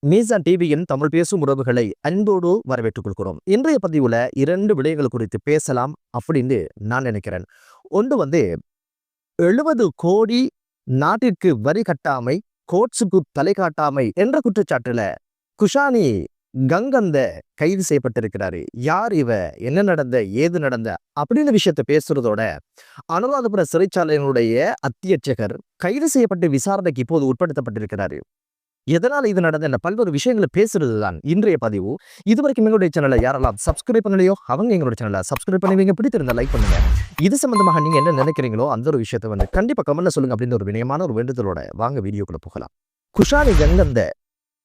மீசான் டிவியின் தமிழ் பேசும் உறவுகளை அன்போடு வரவேற்றுக் கொள்கிறோம். இன்றைய பதிவுல 2 விடயங்கள் குறித்து பேசலாம் அப்படின்னு நான் நினைக்கிறேன். ஒன்று 70 கோடி நாட்டிற்கு வரி கட்டாமை, கோட்ஸுக்கு தலை காட்டாமை என்ற குற்றச்சாட்டுல குஷானி கங்கந்த கைது செய்யப்பட்டிருக்கிறாரு. யார் இவ, என்ன நடந்த, ஏது நடந்த அப்படின்னு விஷயத்த பேசுறதோட, அனுராதபுர சிறைச்சாலையினுடைய அத்தியட்சகர் கைது செய்யப்பட்டு விசாரணைக்கு இப்போது உட்படுத்தப்பட்டிருக்கிறாரு. எதனால இது நடந்த என்ன பல்வேறு விஷயங்களை பேசுறது தான் இன்றைய பதிவு. இதுவரைக்கும் எங்களுடைய சேனலை யாரெல்லாம் சப்ஸ்கிரைப் பண்ணலையோ அவங்க எங்களுடைய சேனலை சப்ஸ்கிரைப் பண்ணுவீங்க, பிடித்திருந்தா லைக் பண்ணுங்க. இது சம்பந்தமாக நீங்க என்ன நினைக்கிறீங்களோ அந்த ஒரு விஷயத்தை கண்டிப்பா கமெண்ட்ல சொல்லுங்க அப்படின்னு ஒரு வினயமான ஒரு வேண்டுதலோட வாங்க வீடியோக்குள்ள போகலாம். குஷானி கங்கந்த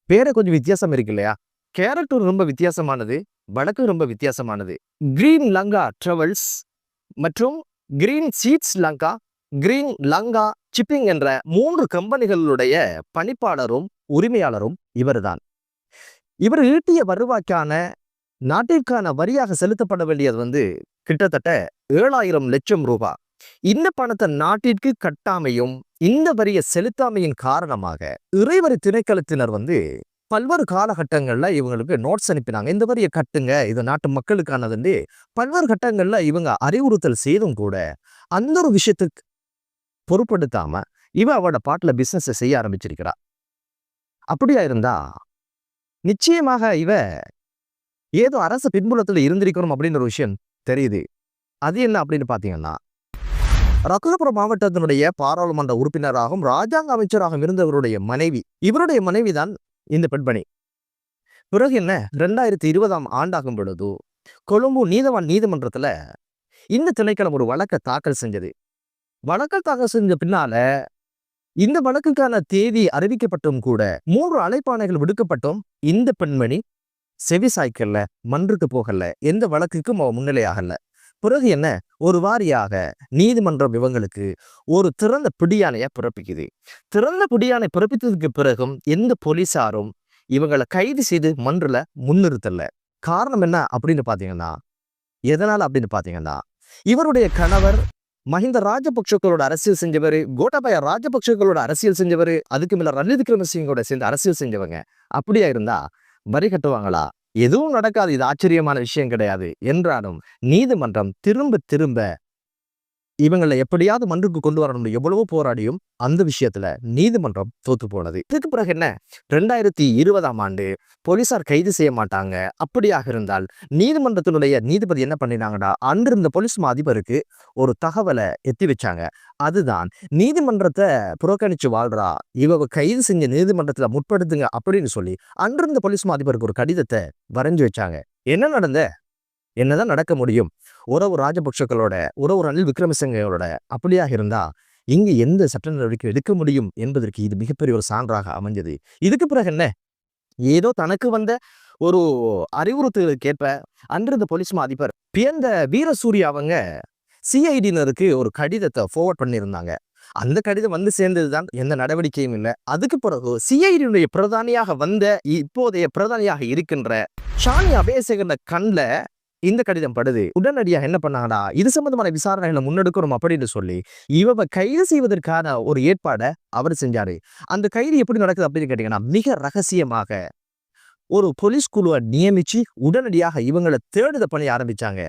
பேரை கொஞ்சம் வித்தியாசம் இருக்கு இல்லையா? கேரக்டர் ரொம்ப வித்தியாசமானது, வழக்கு ரொம்ப வித்தியாசமானது. கிரீன் லங்கா டிராவல்ஸ் மற்றும் green seats Lanka, green Lanka shipping என்ற 3 கம்பெனிகளுடைய பணிப்பாளரும் உரிமையாளரும் இவர்தான். இவர் ஈட்டிய வருவாய்க்கான நாட்டிற்கான வரியாக செலுத்தப்பட வேண்டியது கிட்டத்தட்ட 7,000 லட்சம் ரூபாய். இந்த பணத்தை நாட்டிற்கு கட்டாமையும் இந்த வரியை செலுத்தாமையின் காரணமாக இறைவரி திணைக்களத்தினர் பல்வேறு காலகட்டங்கள்ல இவங்களுக்கு நோட்ஸ் அனுப்பினாங்க. இந்த வரியை கட்டுங்க, இது நாட்டு மக்களுக்கானது பல்வேறு கட்டங்கள்ல இவங்க அறிவுறுத்தல் செய்தும் கூட அந்த ஒரு விஷயத்துக்கு பொருட்படுத்தாம இவ அவட பாட்டுல பிசினஸ் செய்ய ஆரம்பிச்சிருக்கிறா. அப்படியா இருந்தா நிச்சயமாக இவ ஏதோ அரசு பின்புலத்துல இருந்திருக்கணும் அப்படின்னு ஒரு விஷயம் தெரியுது. அது என்ன அப்படின்னு பாத்தீங்கன்னா, ரகுலபுரம் மாவட்டத்தினுடைய பாராளுமன்ற உறுப்பினராகவும் ராஜாங்க அமைச்சராகவும் இருந்தவருடைய மனைவி, இவருடைய மனைவிதான் இந்த பெண்மணி. பிறகு என்ன, 2020ஆம் ஆண்டாகும் பொழுது கொழும்பு நீதவான் நீதிமன்றத்துல இந்த திணைக்களம் ஒரு வழக்கை தாக்கல் செஞ்சது. வழக்கை தாக்கல் செஞ்ச பின்னால இந்த வழக்குக்கான தேதி அறிவிக்கப்பட்டும் கூட 3 அழைப்பாணைகள் விடுக்கப்பட்டும் இந்த பெண்மணி செவி சாய்க்கல, மன்றுக்கு போகல, எந்த வழக்குக்கும் அவ முன்னிலையாகல. பிறகு என்ன, ஒரு வாரியாக நீதிமன்றம் இவங்களுக்கு ஒரு திறந்த பிடியாணையை பிறப்பிக்குது. திறந்த பிடியாணை பிறப்பித்ததுக்கு பிறகும் எந்த போலீசாரும் இவங்களை கைது செய்து மன்றுல முன்னிறுத்தல. காரணம் என்ன அப்படின்னு பாத்தீங்கன்னா, எதனால அப்படின்னு பாத்தீங்கன்னா, இவருடைய கணவர் மஹிந்த ராஜபக்ஷக்களோட அரசியல் செஞ்சவர், கோட்டாபய ராஜபக்ஷக்களோட அரசியல் செஞ்சவர், அதுக்கு மேல ரணில் விக்ரமசிங்கோட சேர்ந்து அரசியல் செஞ்சவங்க. அப்படியா இருந்தா வரி கட்டுவாங்களா? எதுவும் நடக்காது, இது ஆச்சரியமான விஷயம் கிடையாது என்றாலும் நீதிமன்றம் திரும்ப திரும்ப இவங்களை எப்படியாவது மன்றுக்கு கொண்டு வரணும் எவ்வளவோ போராடியும் அந்த விஷயத்துல நீதிமன்றம் தோத்து போனது. இதுக்கு பிறகு என்ன, 2020ஆம் ஆண்டு போலீசார் கைது செய்ய மாட்டாங்க. அப்படியாக இருந்தால் நீதிமன்றத்தினுடைய நீதிபதி என்ன பண்ணினாங்கடா, அன்றிருந்த போலீஸ் அதிபருக்கு ஒரு தகவலை எத்தி வச்சாங்க. அதுதான், நீதிமன்றத்தை புறக்கணிச்சு வாழ்றா, இவங்க கைது செஞ்ச நீதிமன்றத்துல முற்படுத்துங்க அப்படின்னு சொல்லி அன்றிருந்த போலீஸ் அதிபருக்கு ஒரு கடிதத்தை வரைஞ்சு வச்சாங்க. என்ன நடந்த, என்னதான் நடக்க முடியும்? உறவு ராஜபக்ஷக்களோட, உறவு ரணில் விக்ரமசிங்கோட அப்படியாக இருந்தா இங்கு எந்த சட்ட நடவடிக்கை எடுக்க முடியும் என்பதற்கு இது மிகப்பெரிய ஒரு சான்றாக அமைஞ்சது. இதுக்கு பிறகு என்ன, ஏதோ தனக்கு வந்த ஒரு அறிவுறுத்தலுக்கேற்ப அன்றிருந்த போலீஸ் அதிபர் பியந்த வீரசூர்யா அவங்க சிஐடியினருக்கு ஒரு கடிதத்தை ஃபார்வர்ட் பண்ணியிருந்தாங்க. அந்த கடிதம் சேர்ந்ததுதான், எந்த நடவடிக்கையும் இல்லை. அதுக்கு பிறகு சிஐடியினுடைய பிரதானியாக இப்போதைய பிரதானியாக இருக்கின்ற ஷானி அபேசேகர கண்ல இந்த கடிதம் படுது. உடனடியாக என்ன பண்ணாங்கடா, இது சம்பந்தமான விசாரணைகளை முன்னெடுக்கணும் அப்படின்னு சொல்லி இவ கைது செய்வதற்கான ஒரு ஏற்பாடை அவர் செஞ்சாரு. அந்த கைது எப்படி நடக்குது அப்படின்னு கேட்டீங்கன்னா, மிக ரகசியமாக ஒரு போலீஸ் குழுவை நியமிச்சு உடனடியாக இவங்களை தேடுத பண்ணி ஆரம்பிச்சாங்க.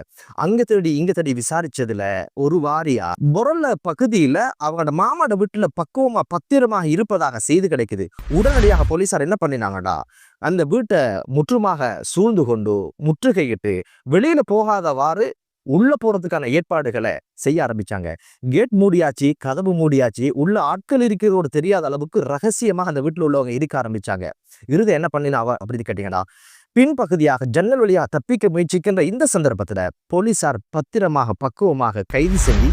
அங்க தேடி இங்க தேடி விசாரிச்சதுல ஒரு வாரியா பொருள பகுதியில அவங்களோட மாமாட வீட்டுல பக்குவமா பத்திரமாக இருப்பதாக செய்தி கிடைக்குது. உடனடியாக போலீசார் என்ன பண்ணினாங்கடா, அந்த வீட்டை முற்றுமாக சூழ்ந்து கொண்டு முற்றுகையிட்டு வெளியில போகாதவாறு உள்ள போறதுக்கான ஏற்பாடுகளை செய்ய ஆரம்பிச்சாங்க. கேட் மூடியாச்சு, கதவு மூடியாச்சு, உள்ள ஆட்கள் இருக்கிறதோடு தெரியாத அளவுக்கு ரகசியமாக அந்த வீட்டுல உள்ளவங்க இருக்க ஆரம்பிச்சாங்க. இறுதி என்ன பண்ணினாவ அப்படின்னு கேட்டீங்கன்னா, பின்பகுதியாக ஜன்னல் வழியாக தப்பிக்க முயற்சிக்கின்ற இந்த சந்தர்ப்பத்துல போலீசார் பத்திரமாக பக்குவமாக கைது செஞ்சு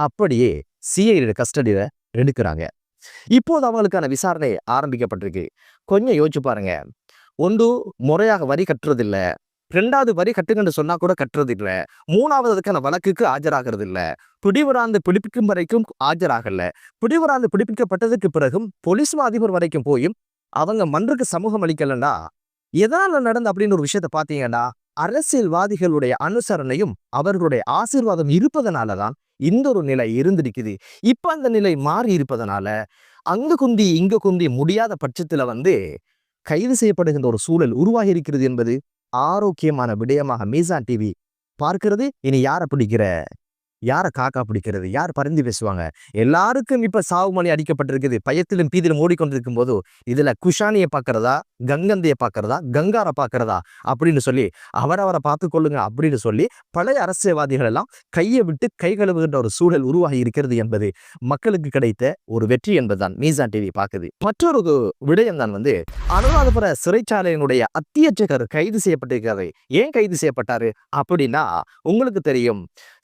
அப்படியே சிஐடி கஸ்டடியில எடுக்கிறாங்க. இப்போது அவங்களுக்கான விசாரணை ஆரம்பிக்கப்பட்டிருக்கு. கொஞ்சம் யோசிச்சு பாருங்க. ஒன்று, முறையாக வரி கட்டுறதில்ல. 2வது, வரி கட்டுங்கன்னு சொன்னா கூட கட்டுறது இல்லை. 3வது, அதுக்கான வழக்குக்கு ஆஜராகிறது இல்லை. பிடிவராந்து பிடிப்பிக்கும் வரைக்கும் ஆஜராகல. பிடிவராந்து பிடிப்பிக்கப்பட்டதுக்கு பிறகும் போலீஸ் அதிபர் வரைக்கும் போயும் அவங்க மன்றுக்கு சமூகம் அளிக்கலன்னா எதனால நடந்த அப்படின்னு ஒரு விஷயத்த பாத்தீங்கன்னா, அரசியல்வாதிகளுடைய அனுசரணையும் அவர்களுடைய ஆசீர்வாதம் இருப்பதனாலதான் இந்த ஒரு நிலை இருந்திருக்குது. இப்ப அந்த நிலை மாறி இருப்பதனால அங்க குந்தி இங்க குந்தி முடியாத பட்சத்துல கைது செய்யப்படுகின்ற ஒரு சூழல் உருவாகி இருக்கிறது என்பது ஆரோக்கியமான விடயமாக மீசான் டிவி பார்க்கிறது. இனி யாரை பிடிக்கிற, யார காக்கா பிடிக்கிறது, யார் பரிந்து பேசுவாங்க? எல்லாருக்கும் இப்ப சாவுமணி அடிக்கப்பட்டிருக்குது. பயத்திலும் பீதிலும் ஓடிக்கொண்டிருக்கும் போது இதுல குஷானியை பார்க்கிறதா, கங்கந்தையை பார்க்கிறதா, கங்கார பார்க்கிறதா அப்படின்னு சொல்லி அவரவரை பார்த்து கொள்ளுங்க அப்படின்னு சொல்லி பழைய அரசியல்வாதிகள் எல்லாம் கையை விட்டு கை கழுவுகின்ற ஒரு சூழல் உருவாகி இருக்கிறது என்பது மக்களுக்கு கிடைத்த ஒரு வெற்றி என்பதுதான் மீசான் டிவி பார்க்குது. மற்றொரு விடயம் தான் அனுராதபுர சிறைச்சாலையினுடைய அத்தியட்சகர் கைது செய்யப்பட்டிருக்கிறாரு. ஏன் கைது செய்யப்பட்டாரு அப்படின்னா, உங்களுக்கு தெரியும்,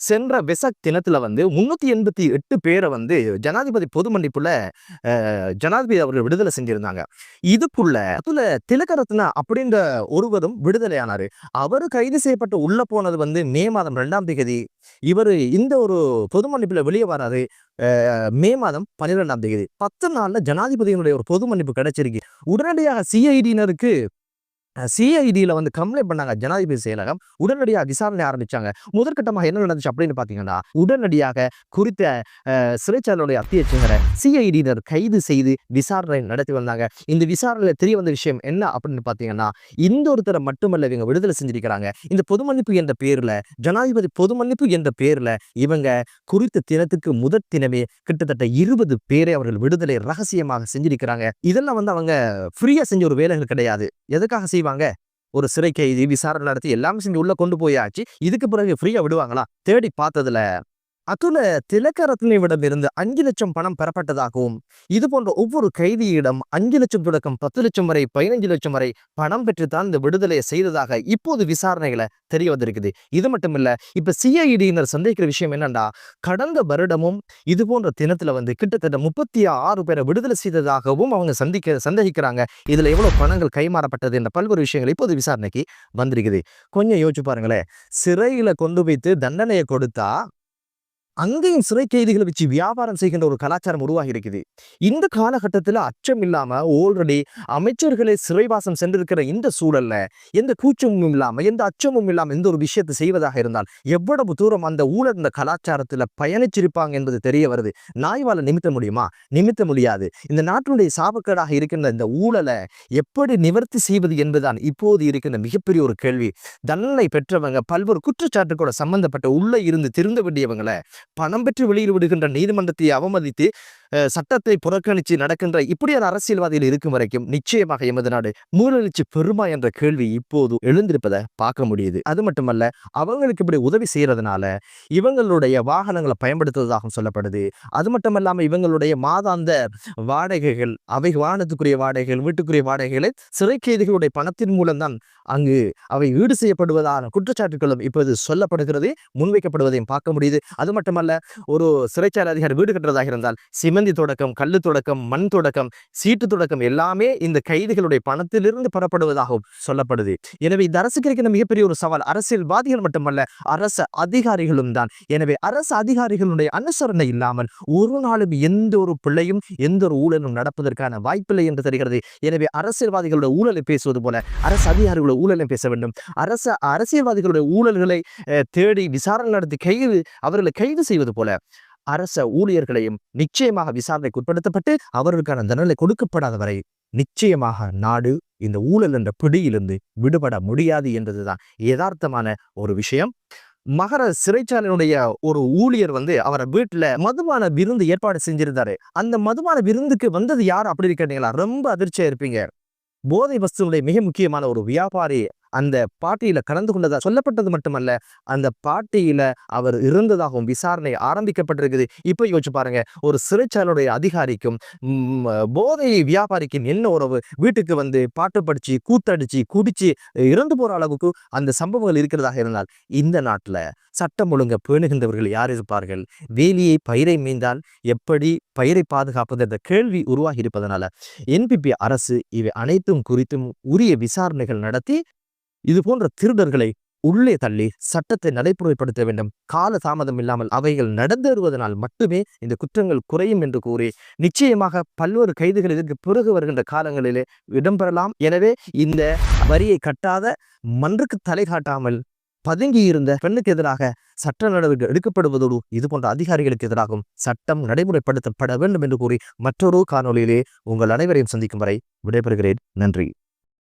சென்ற வெசக் தினத்துல 388 பேரை ஜனாதிபதி பொது மன்னிப்புல ஜனாதிபதி அவர்கள் விடுதலை செஞ்சிருந்தாங்க. இதுக்குள்ள திலகரத்ன அப்படின்ற ஒருவரும் விடுதலையானாரு. அவரு கைது செய்யப்பட்டு உள்ள போனது மே மாதம் 2ஆம் தேதி. இவரு இந்த ஒரு பொது மன்னிப்புல வெளியே வராரு மே மாதம் 12ஆம் தேதி. 10 நாள்ல ஜனாதிபதியினுடைய ஒரு பொது மன்னிப்பு கிடைச்சிருக்கு. உடனடியாக சிஐடியினருக்கு சிஐடியில கம்ப்ளைண்ட் பண்ணாங்க ஜனாதிபதி செயலகம். உடனடியாக விசாரணை ஆரம்பிச்சாங்க. முதற்கட்டமாக என்ன நடந்துச்சு அப்படின்னு பாத்தீங்கன்னா, உடனடியாக குறித்த சிறைச்சாலையுடைய அத்தியட்சகரை சிஐடியினர் கைது செய்து விசாரணை நடத்தி வந்தாங்க. இந்த விசாரணையில தெரிய வந்த விஷயம் என்ன அப்படின்னு பாத்தீங்கன்னா, இந்த ஒருத்தரை மட்டுமல்ல இவங்க விடுதலை செஞ்சிருக்கிறாங்க. இந்த பொது மன்னிப்பு என்ற பேர்ல, ஜனாதிபதி பொது மன்னிப்பு என்ற பேர்ல இவங்க குறித்த தினத்துக்கு முதற் தினமே கிட்டத்தட்ட 20 பேரை அவர்கள் விடுதலை ரகசியமாக செஞ்சிருக்கிறாங்க. இதெல்லாம் அவங்க ஃப்ரீயா செஞ்ச ஒரு வேலைகள் கிடையாது. எதுக்காக செய்வாங்க? ஒரு சிறை கைதி விசாரணை நடத்தி எல்லாமே செஞ்சு உள்ள கொண்டு போயாச்சு. இதுக்கு பிறகு ஃப்ரீயா விடுவாங்களா? தேடி பார்த்ததுல அதுல திலகரத்னவிடம் இருந்து 5 லட்சம் பணம் பெறப்பட்டதாகவும், இது போன்ற ஒவ்வொரு கைதியிடம் 5 லட்சம் தொடக்கம் 10 லட்சம் வரை 15 லட்சம் வரை பணம் பெற்றுத்தான் இந்த விடுதலையை செய்ததாக இப்போது விசாரணைகளை தெரிய வந்திருக்குது. இது மட்டும் இல்ல, இப்ப சிஐடியினர் சந்தேகிக்கிற விஷயம் என்னன்னா, கடந்த வருடமும் இது போன்ற தினத்துல கிட்டத்தட்ட 36 பேரை விடுதலை செய்ததாகவும் அவங்க சந்தேகிக்கிறாங்க. இதுல எவ்வளவு பணங்கள் கைமாறப்பட்டது என்ற பல்வேறு விஷயங்கள் இப்போது விசாரணைக்கு வந்திருக்குது. கொஞ்சம் யோசிச்சு பாருங்களேன். சிறையில கொண்டு வைத்து தண்டனையை கொடுத்தா அங்கேயும் சிறை கைதிகளை வச்சு வியாபாரம் செய்கின்ற ஒரு கலாச்சாரம் உருவாகி இருக்குது. இந்த காலகட்டத்தில் அச்சம் இல்லாம ஆல்ரெடி அமைச்சர்களை சிறைவாசம் சென்றிருக்கிற இந்த சூழல்ல எந்த கூச்சமும் இல்லாம, எந்த அச்சமும் இல்லாம எந்த ஒரு விஷயத்தை செய்வதாக இருந்தால் எவ்வளவு தூரம் அந்த ஊழல் இந்த கலாச்சாரத்துல பயணிச்சிருப்பாங்க என்பது தெரிய வருது. நாய்வால நிமித்த முடியுமா? நிமித்த முடியாது. இந்த நாட்டினுடைய சாபக்கேடாக இருக்கின்ற இந்த ஊழலை எப்படி நிவர்த்தி செய்வது என்பதுதான் இப்போது இருக்கின்ற மிகப்பெரிய ஒரு கேள்வி. தண்டனை பெற்றவங்க பல்வேறு குற்றச்சாட்டுக்கூட சம்பந்தப்பட்ட உள்ள இருந்து திருந்த வேண்டியவங்களை பணம் பெற்று வெளியில் விடுகின்ற நீதிமன்றத்தை அவமதித்து சட்டத்தை புறக்கணித்து நடக்கின்ற இப்படியான அரசியல்வாதிகள் இருக்கும் வரைக்கும் நிச்சயமாக எமது நாடு மூலழிச்சு பெருமா என்ற கேள்வி இப்போது எழுந்திருப்பதை பார்க்க முடியுது. அது மட்டுமல்ல, அவங்களுக்கு இப்படி உதவி செய்யறதுனால இவங்களுடைய வாகனங்களை பயன்படுத்துவதாகவும் சொல்லப்படுது. அது மட்டுமல்லாம இவங்களுடைய மாதாந்த வாடகைகள், அவை வாகனத்துக்குரிய வாடகைகள், வீட்டுக்குரிய வாடகைகளை சிறை கைதிகளுடைய பணத்தின் மூலம்தான் அங்கு அவை ஈடு செய்யப்படுவதான குற்றச்சாட்டுகளும் இப்போது சொல்லப்படுகிறது, முன்வைக்கப்படுவதையும் பார்க்க முடியுது. அது மட்டுமல்ல, ஒரு சிறைச்சாலை அதிகாரி வீடு கட்டுறதாக இருந்தால் சிமெந்தி தொடக்கம், கல்லு தொடக்கம், மண் தொடக்கம், சீட்டு தொடக்கம் எல்லாமே இந்த கைதிகளுடைய பணத்திலிருந்து பெறப்படுவதாகவும் சொல்லப்படுது. எனவே இந்த அரசுக்கு இருக்கிற மிகப்பெரிய ஒரு சவால் அரசியல்வாதிகள் மட்டுமல்ல, அரசு அதிகாரிகளும் தான். எனவே அரசு அதிகாரிகளுடைய அனுசரணை இல்லாமல் ஒரு நாளும் எந்த ஒரு பிள்ளையும் எந்த ஒரு ஊழலும் நடப்பதற்கான வாய்ப்பில்லை என்று தெரிகிறது. எனவே அரசியல்வாதிகளுடைய ஊழலை பேசுவது போல அரசு அதிகாரிகளுடைய ஊழலை பேச வேண்டும். அரசியல்வாதிகளுடைய ஊழல்களை தேடி விசாரணை நடத்தி அவர்களை கைது செய்வது போல அரச ஊழியர்களையும் நிச்சயமாக விசாரணைக்கு உட்படுத்தப்பட்டு அவர்களுக்கான தண்டனை கொடுக்கப்படாத வரை நிச்சயமாக நாடு இந்த ஊழல் என்ற பிடியிலிருந்து விடுபட முடியாது என்பதுதான் யதார்த்தமான ஒரு விஷயம். மகர சிறைச்சாலையினுடைய ஒரு ஊழியர் அவரை வீட்டுல மதுபான விருந்து ஏற்பாடு செஞ்சிருந்தாரு. அந்த மதுபான விருந்துக்கு வந்தது யார் அப்படி கேட்டீங்களா? ரொம்ப அதிர்ச்சியா இருப்பீங்க. போதை வஸ்துனுடைய மிக முக்கியமான ஒரு வியாபாரி அந்த பார்ட்டியில கலந்து கொண்டதா சொல்லப்பட்டது மட்டுமல்ல, அந்த பார்ட்டியில அவர் இருந்ததாகவும் விசாரணை ஆரம்பிக்கப்பட்டிருக்குது. இப்ப யோசிச்சு பாருங்க, ஒரு சிறைச்சாலையுடைய அதிகாரிக்கும் போதை வியாபாரிக்கும் என்ன உறவு? வீட்டுக்கு பாட்டு படிச்சு, கூத்தடிச்சு, குடிச்சு இறந்து போற அளவுக்கு அந்த சம்பவங்கள் இருக்கிறதாக இருந்தால் இந்த நாட்டுல சட்டம் ஒழுங்க பேணுகின்றவர்கள் யார் இருப்பார்கள்? வேலியை பயிரை மீந்தால் எப்படி பயிரை பாதுகாப்பது என்ற கேள்வி உருவாகி இருப்பதனால NPP அரசு இவை அனைத்தும் குறித்தும் உரிய விசாரணைகள் நடத்தி இது போன்ற திருடர்களை உள்ளே தள்ளி சட்டத்தை நடைமுறைப்படுத்த வேண்டும். கால தாமதம் இல்லாமல் அவைகள் நடந்தேறுவதனால் மட்டுமே இந்த குற்றங்கள் குறையும் என்று கூறி நிச்சயமாக பல்வேறு கைதுகள் இதற்கு பிறகு வருகின்ற காலங்களிலே இடம்பெறலாம். எனவே இந்த வரியை கட்டாத மன்றுக்கு தலை காட்டாமல் பதுங்கி இருந்த பெண்ணுக்கு எதிராக சட்ட நடவடிக்கை எடுக்கப்படுவதோடு இது போன்ற அதிகாரிகளுக்கு எதிராகவும் சட்டம் நடைமுறைப்படுத்தப்பட வேண்டும் என்று கூறி மற்றொரு காணொலியிலே உங்கள் அனைவரையும் சந்திக்கும் வரை விடைபெறுகிறேன். நன்றி.